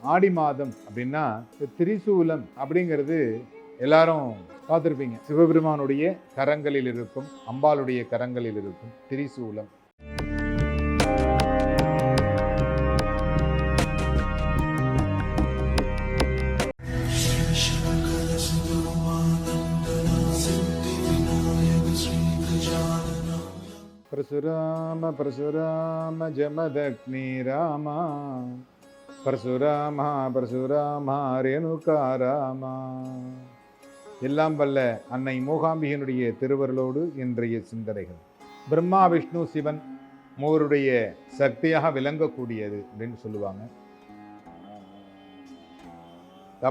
ஆடி மாதம் அப்படின்னா திரிசூலம் அப்படிங்கிறது எல்லாரும் பார்த்துருப்பீங்க. சிவபெருமானுடைய கரங்களில் இருக்கும், அம்பாளுடைய கரங்களில் இருக்கும் திரிசூலம். பரசுராம பரசுராம ஜமதக்னி ராமா பரசுராமா பரசுராமா ரேணுகா ராமா. எல்லாம் வல்ல அன்னை மூகாம்பிகனுடைய திருவருளோடு இன்றைய சிந்தனைகள். பிரம்மா விஷ்ணு சிவன் மூவருடைய சக்தியாக விளங்கக்கூடியது அப்படின்னு சொல்லுவாங்க.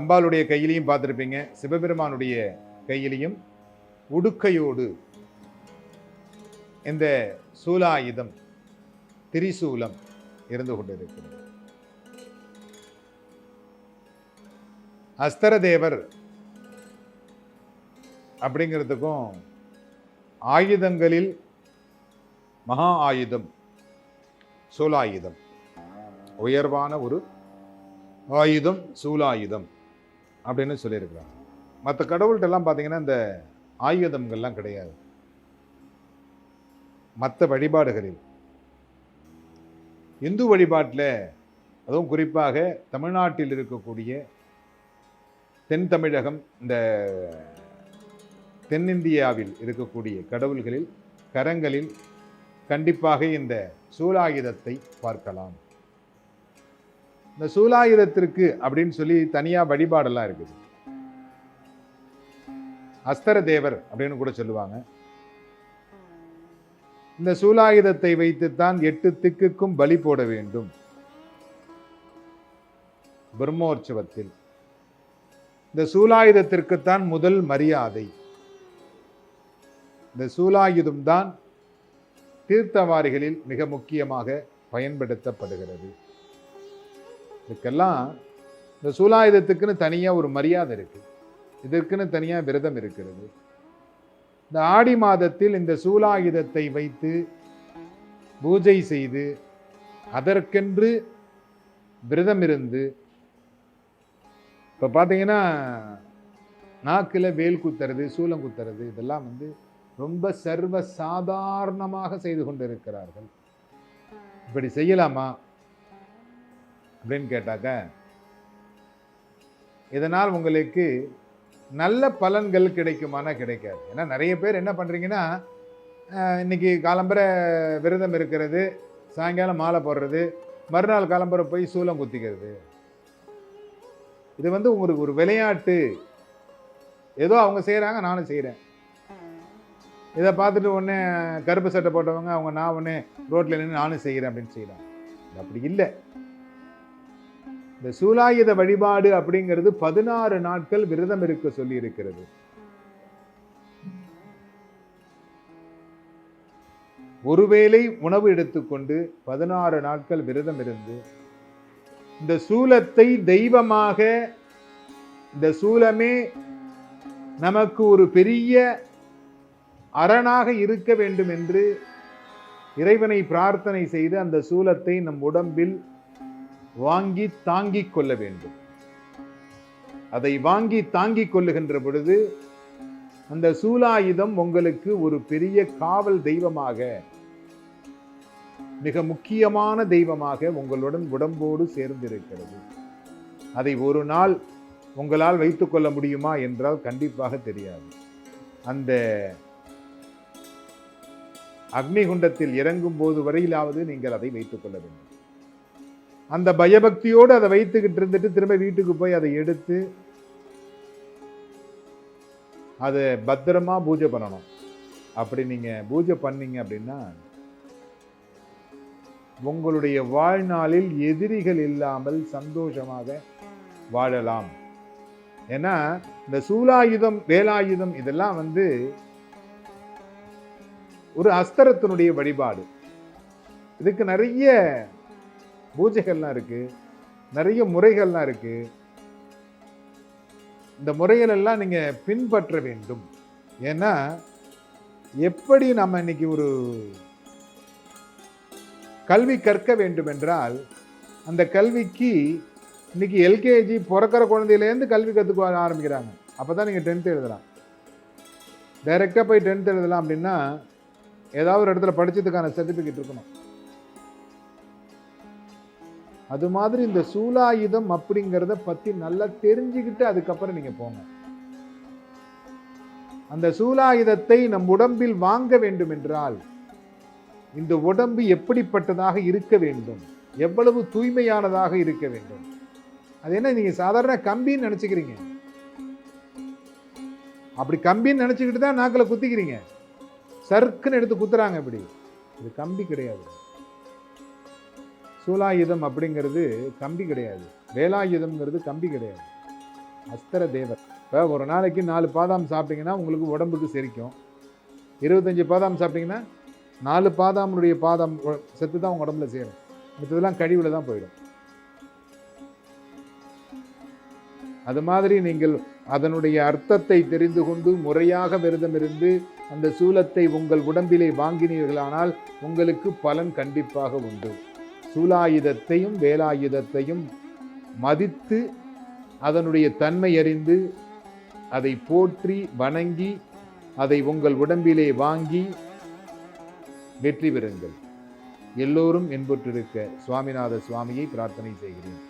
அம்பாளுடைய கையிலையும் பார்த்துருப்பீங்க, சிவபெருமானுடைய கையிலையும் உடுக்கையோடு இந்த சூலாயுதம் திரிசூலம் இருந்து கொண்டிருக்கிறது. அஸ்தரதேவர் அப்படிங்கிறதுக்கும் ஆயுதங்களில் மகா ஆயுதம் சூலாயுதம், உயர்வான ஒரு ஆயுதம் சூலாயுதம் அப்படின்னு சொல்லியிருக்கிறாங்க. மற்ற கடவுள்கிட்ட எல்லாம் பார்த்தீங்கன்னா இந்த ஆயுதங்கள்லாம் கிடையாது. மற்ற வழிபாடுகளில், இந்து வழிபாட்டில், அதுவும் குறிப்பாக தமிழ்நாட்டில் இருக்கக்கூடிய தென் தமிழகம், இந்த தென்னிந்தியாவில் இருக்கக்கூடிய கடவுள்களில் கரங்களில் கண்டிப்பாக இந்த சூலாயுதத்தை பார்க்கலாம். இந்த சூலாயுதத்திற்கு அப்படின்னு சொல்லி தனியாக வழிபாடெல்லாம் இருக்குது. அஸ்தர தேவர் அப்படின்னு கூட சொல்லுவாங்க. இந்த சூலாயுதத்தை வைத்துத்தான் 8 திக்குக்கும் பலி போட வேண்டும். பிரம்மோற்சவத்தில் இந்த சூலாயுதத்திற்குத்தான் முதல் மரியாதை. இந்த சூலாயுதம் தான் தீர்த்தவாரிகளில் மிக முக்கியமாக பயன்படுத்தப்படுகிறது. இதுக்கெல்லாம் இந்த சூலாயுதத்துக்குன்னு தனியாக ஒரு மரியாதை இருக்கு, இதற்குன்னு தனியாக விரதம் இருக்கிறது. இந்த ஆடி மாதத்தில் இந்த சூலாயுதத்தை வைத்து பூஜை செய்து அதற்கென்று விரதம் இருந்து, இப்போ பார்த்தீங்கன்னா நாக்கில் வேல் குத்துறது, சூலம் குத்துறது, இதெல்லாம் ரொம்ப சர்வ சாதாரணமாக செய்து கொண்டிருக்கிறார்கள். இப்படி செய்யலாமா அப்படின்னு கேட்டாக்க, இதனால் உங்களுக்கு நல்ல பலன்கள் கிடைக்குமானா கிடைக்காது. ஏன்னா நிறைய பேர் என்ன பண்ணுறீங்கன்னா, இன்னைக்கு காலம்பரை விரதம் இருக்கிறது, சாயங்காலம் மாலை போடுறது, மறுநாள் காலம்பரை போய் சூலம் குத்திக்கிறது. இது உங்களுக்கு ஒரு விளையாட்டு, ஏதோ அவங்க செய்கிறாங்க நானும் செய்கிறேன். இதை பார்த்துட்டு உடனே கருப்பு சட்டை போட்டவங்க அவங்க நான் உடனே ரோட்டில் நின்று நானும் செய்கிறேன் அப்படின்னு செய்யலாம். அப்படி இல்லை. இந்த சூலாயுத வழிபாடு அப்படிங்கிறது 16 நாட்கள் விரதம் இருக்க சொல்லி இருக்கிறது. ஒருவேளை உணவு எடுத்துக்கொண்டு 16 நாட்கள் விரதம் இருந்து இந்த சூலத்தை தெய்வமாக, இந்த சூலமே நமக்கு ஒரு பெரிய அரணாக இருக்க வேண்டும் என்று இறைவனை பிரார்த்தனை செய்து அந்த சூலத்தை நம் உடம்பில் வாங்கி தாங்கிக் கொள்ள வேண்டும். அதை வாங்கி தாங்கிக் கொள்ளுகின்ற பொழுது அந்த சூலாயுதம் உங்களுக்கு ஒரு பெரிய காவல் தெய்வமாக, மிக முக்கியமான தெய்வமாக உங்களுடன் உடம்போடு சேர்ந்திருக்கிறது. அதை ஒரு நாள் உங்களால் வைத்துக் கொள்ள முடியுமா என்றால் கண்டிப்பாக தெரியாது. அந்த அக்னிகுண்டத்தில் இறங்கும் போது வரையிலாவது நீங்கள் அதை வைத்துக் கொள்ள வேண்டும். அந்த பயபக்தியோடு அதை வைத்துக்கிட்டு இருந்துட்டு திரும்ப வீட்டுக்கு போய் அதை எடுத்து அதை பத்திரமா பூஜை பண்ணணும். அப்படி நீங்க பூஜை பண்ணீங்க அப்படின்னா உங்களுடைய வாழ்நாளில் எதிரிகள் இல்லாமல் சந்தோஷமாக வாழலாம். ஏன்னா இந்த சூலாயுதம், வேலாயுதம் இதெல்லாம் ஒரு அஸ்திரத்தினுடைய வழிபாடு. இதுக்கு நிறைய பூஜைகள்லாம் இருக்கு, நிறைய முறைகள்லாம் இருக்கு. இந்த முறைகள் எல்லாம் நீங்க பின்பற்ற வேண்டும். ஏன்னா எப்படி நம்ம இன்னைக்கு ஒரு கல்வி கற்க வேண்டும் என்றால் அந்த கல்விக்கு இன்னைக்கு எல்கேஜி பிறக்கிற குழந்தையிலேருந்து கல்வி கற்றுக்க ஆரம்பிக்கிறாங்க. அப்போ தான் நீங்கள் 10th எழுதலாம். டைரெக்டாக போய் 10th எழுதலாம் அப்படின்னா ஏதாவது ஒரு இடத்துல படித்ததுக்கான சர்டிஃபிகேட் இருக்கணும். அது மாதிரி இந்த சூலாயுதம் அப்படிங்கிறத பற்றி நல்லா தெரிஞ்சுக்கிட்டு அதுக்கப்புறம் நீங்கள் போங்க. அந்த சூலாயுதத்தை நம் உடம்பில் வாங்க வேண்டும் என்றால் இந்த உடம்பு எப்படிப்பட்டதாக இருக்க வேண்டும், எவ்வளவு தூய்மையானதாக இருக்க வேண்டும். அது என்ன, நீங்க சாதாரண கம்பின்னு நினைச்சுக்கிறீங்க. அப்படி கம்பின்னு நினைச்சுக்கிட்டு தான் நாக்கில் குத்திக்கிறீங்க. சர்க்குன்னு எடுத்து குத்துறாங்க. இப்படி இது கம்பி கிடையாது. சூலாயுதம் அப்படிங்கிறது கம்பி கிடையாது. வேலாயுதம்ங்கிறது கம்பி கிடையாது. அஸ்திர தேவர். இப்போ ஒரு நாளைக்கு 4 பாதாம் சாப்பிட்டீங்கன்னா உங்களுக்கு உடம்புக்கு செரிக்கும். 25 பாதாம் சாப்பிட்டீங்கன்னா 4 பாதாமுடைய பாதாம் செத்து தான் உங்கள் உடம்புல சேரும். மற்றதெல்லாம் கழிவுல தான் போயிடும். அது மாதிரி நீங்கள் அதனுடைய அர்த்தத்தை தெரிந்து கொண்டு முறையாக விரதம் இருந்து அந்த சூலத்தை உங்கள் உடம்பிலே வாங்கினீர்களானால் உங்களுக்கு பலன் கண்டிப்பாக உண்டு. சூலாயுதத்தையும் வேலாயுதத்தையும் மதித்து அதனுடைய தன்மை அறிந்து அதை போற்றி வணங்கி அதை உங்கள் உடம்பிலே வாங்கி வெற்றி பெறுங்கள். எல்லோரும் என்புற்றிருக்க சுவாமிநாத சுவாமியை பிரார்த்தனை செய்கிறேன்.